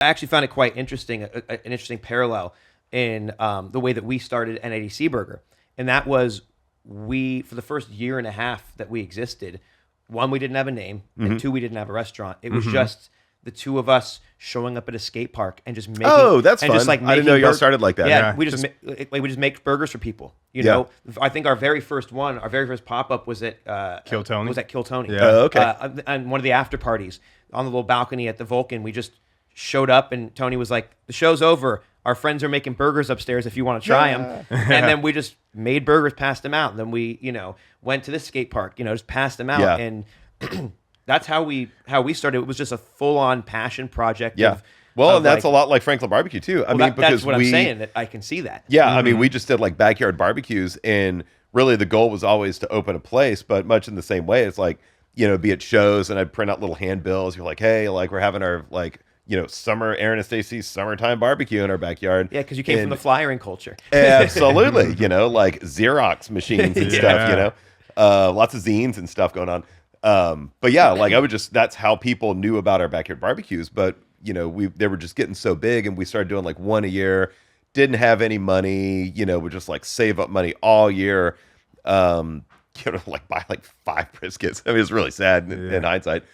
I actually found it quite interesting, an interesting parallel in the way that we started NADC Burger. And that was for the first year and a half that we existed, one, we didn't have a name, and two, we didn't have a restaurant. It was just the two of us showing up at a skate park and just making. Oh, that's fun. Just like I didn't know y'all started like that. Yeah, we just make burgers for people. You know, I think our very first pop up was at Kill Tony. Was at Kill Tony. Yeah. Oh, okay. And one of the after parties on the little balcony at the Vulcan, we just showed up and Tony was like, "The show's over. Our friends are making burgers upstairs if you want to try them." And then we just made burgers, passed them out. And then we, went to this skate park, just passed them out. Yeah. And that's how we started. It was just a full-on passion project. Yeah. And that's a lot like Franklin Barbecue too. I mean, because that's what I'm saying, that I can see that. Yeah, I mean, we just did like backyard barbecues, and really the goal was always to open a place, but much in the same way, it's like, be at shows, and I'd print out little handbills. You're like, hey, like we're having our summer, Aaron and Stacy's summertime barbecue in our backyard. Yeah, because you came from the flyering culture. Absolutely. Like Xerox machines and stuff, lots of zines and stuff going on. But yeah, like that's how people knew about our backyard barbecues. But, they were just getting so big, and we started doing like one a year, didn't have any money, would just like save up money all year, like buy like 5 briskets. I mean, it's really sad in hindsight.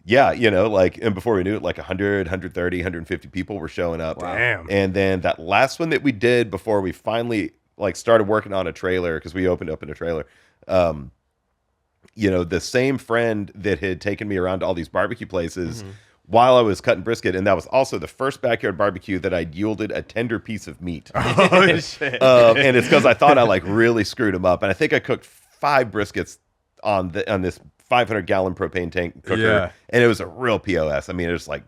Yeah, and before we knew it, like 100, 130, 150 people were showing up. Wow. Damn. And then that last one that we did before we finally like started working on a trailer, because we opened up in a trailer, the same friend that had taken me around to all these barbecue places while I was cutting brisket, and that was also the first backyard barbecue that I'd yielded a tender piece of meat. Oh, shit. And it's because I thought I like really screwed him up. And I think I cooked 5 briskets on this 500-gallon propane tank cooker, and it was a real POS. I mean, it was like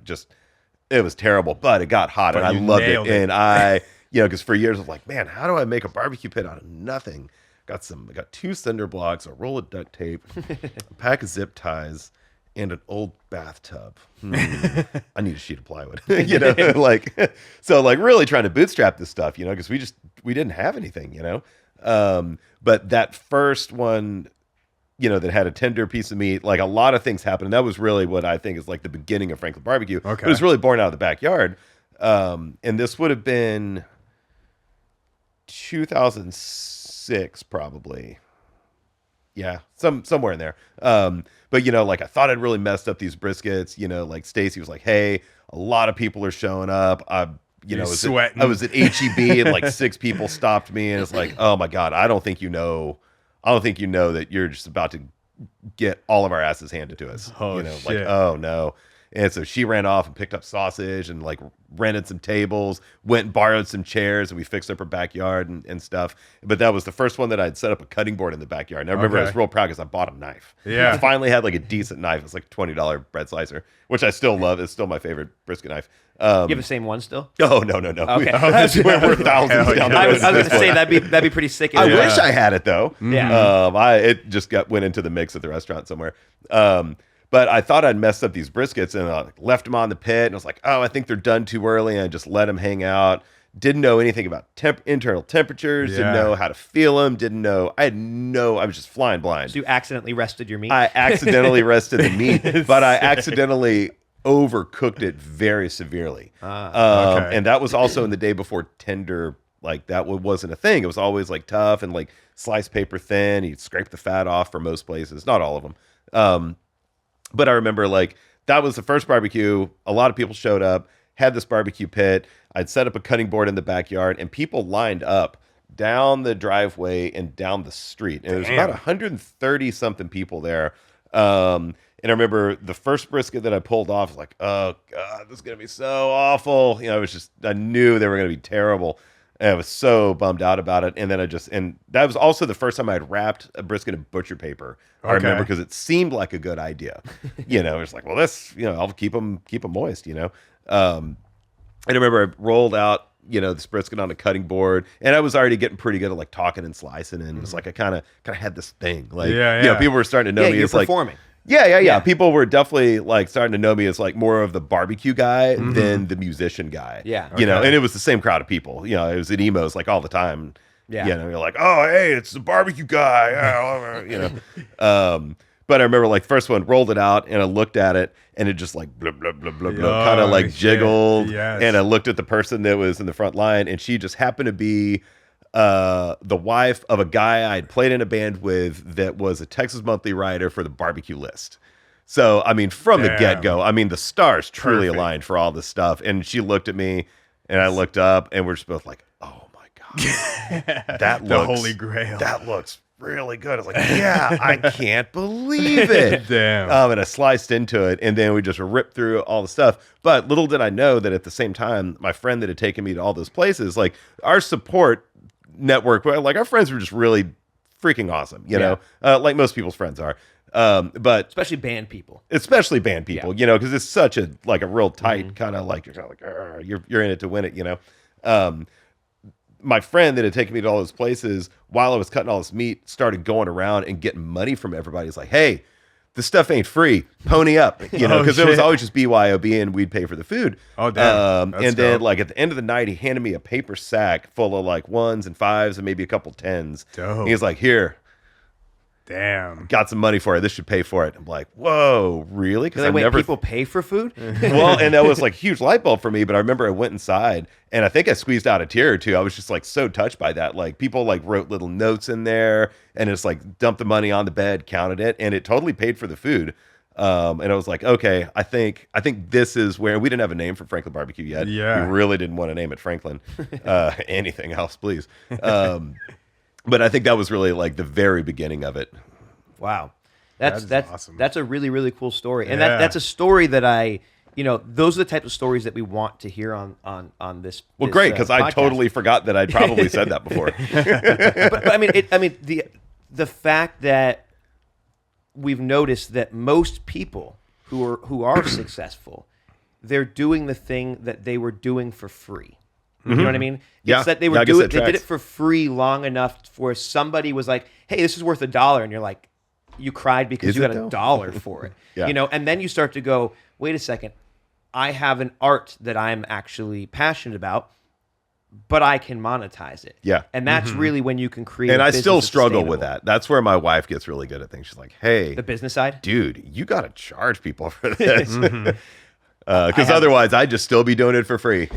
it was terrible, but it got hot, and I loved it. And I, because for years I was like, man, how do I make a barbecue pit out of nothing? I got 2 cinder blocks, a roll of duct tape, a pack of zip ties, and an old bathtub. I need a sheet of plywood, so like really trying to bootstrap this stuff, because we didn't have anything, but that first one, that had a tender piece of meat, like a lot of things happened. And that was really what I think is like the beginning of Franklin Barbecue. Okay. It was really born out of the backyard. And this would have been 2006, probably. Yeah, somewhere in there. But like I thought I'd really messed up these briskets. Like Stacy was like, "Hey, a lot of people are showing up." I was at HEB and like 6 people stopped me, and it's like, "Oh my God, I don't think you know that you're just about to get all of our asses handed to us." Oh, like, shit. oh no. And so she ran off and picked up sausage and like rented some tables, went and borrowed some chairs, and we fixed up her backyard and stuff. But that was the first one that I'd set up a cutting board in the backyard. And I remember I was real proud because I bought a knife. Yeah. I finally had like a decent knife. It's like a $20 bread slicer, which I still love. It's still my favorite brisket knife. You have the same one still? Oh, no. Okay. We're thousands down the I road. was going to say that'd be pretty sick. I wish I had it though. Yeah. It just went into the mix at the restaurant somewhere. But I thought I'd messed up these briskets, and I left them on the pit, and I was like, oh, I think they're done too early, and I just let them hang out. Didn't know anything about internal temperatures, didn't know how to feel them, I was just flying blind. So you accidentally rested your meat? I accidentally rested the meat, but I accidentally overcooked it very severely. Okay. And that was also in the day before tender, like that wasn't a thing. It was always like tough and like sliced paper thin. You'd scrape the fat off for most places, not all of them. But I remember like that was the first barbecue. A lot of people showed up, had this barbecue pit. I'd set up a cutting board in the backyard, and people lined up down the driveway and down the street. And there was about 130 something people there. And I remember the first brisket that I pulled off was like, oh God, this is going to be so awful. I knew they were going to be terrible. And I was so bummed out about it. And then and that was also the first time I'd wrapped a brisket in butcher paper. I remember because it seemed like a good idea. It's like, well, I'll keep them moist, And I remember I rolled out, this brisket on a cutting board, and I was already getting pretty good at like talking and slicing. And it's like, I kind of had this thing, like, people were starting to know me as like performing. Yeah. People were definitely like starting to know me as like more of the barbecue guy than the musician guy. Yeah. And it was the same crowd of people. It was at emos like all the time. Yeah. You're like, oh, hey, it's the barbecue guy. But I remember like first one rolled it out and I looked at it and it just like blah, blah, blah, blah, blah, kind of like jiggled. Yes. And I looked at the person that was in the front line and she just happened to be the wife of a guy I'd played in a band with that was a Texas Monthly writer for the barbecue list. So, I mean, from the get-go, I mean, the stars truly aligned for all this stuff. And she looked at me and I looked up and we're just both like, oh my God, that looks, the Holy Grail. That looks really good. I was like, yeah, I can't believe it. Damn. And I sliced into it and then we just ripped through all the stuff. But little did I know that at the same time, my friend that had taken me to all those places, like our support network, like our friends were just really freaking awesome, you know, like most people's friends are. But especially band people, you know, because it's such a like a real tight kind of like you're in it to win it, you know. My friend that had taken me to all those places while I was cutting all this meat started going around and getting money from everybody. He's like, hey, this stuff ain't free. Pony up, you know, because it was always just BYOB and we'd pay for the food. Oh, damn. And then like at the end of the night, he handed me a paper sack full of like 1s and 5s and maybe a couple 10s. Dope. He was like, here. Damn. Got some money for it. This should pay for it. I'm like, whoa, really? Because people pay for food. Well, and that was like a huge light bulb for me. But I remember I went inside and I think I squeezed out a tear or two. I was just like so touched by that. Like people like wrote little notes in there and it's like dumped the money on the bed, counted it, and it totally paid for the food. And I was like, okay, I think this is where we didn't have a name for Franklin Barbecue yet. Yeah. We really didn't want to name it Franklin. Anything else, please. But I think that was really like the very beginning of it. Wow. That's awesome. That's a really, really cool story. And that's a story that those are the types of stories that we want to hear on this. Well, great, because I totally forgot that I'd probably said that before. but I mean, the fact that we've noticed that most people who are successful, they're doing the thing that they were doing for free. You know what I mean? Yeah. It's that they did it for free long enough where somebody was like, hey, this is worth $1. And you're like, you cried because you got $1 for it. Yeah. You know, and then you start to go, wait a second, I have an art that I'm actually passionate about, but I can monetize it. Yeah. And that's really when you can create And a I business still that's struggle with sustainable. that. That's where my wife gets really good at things. She's like, hey, The business side? dude, you got to charge people for this. Because otherwise I'd just still be doing it for free.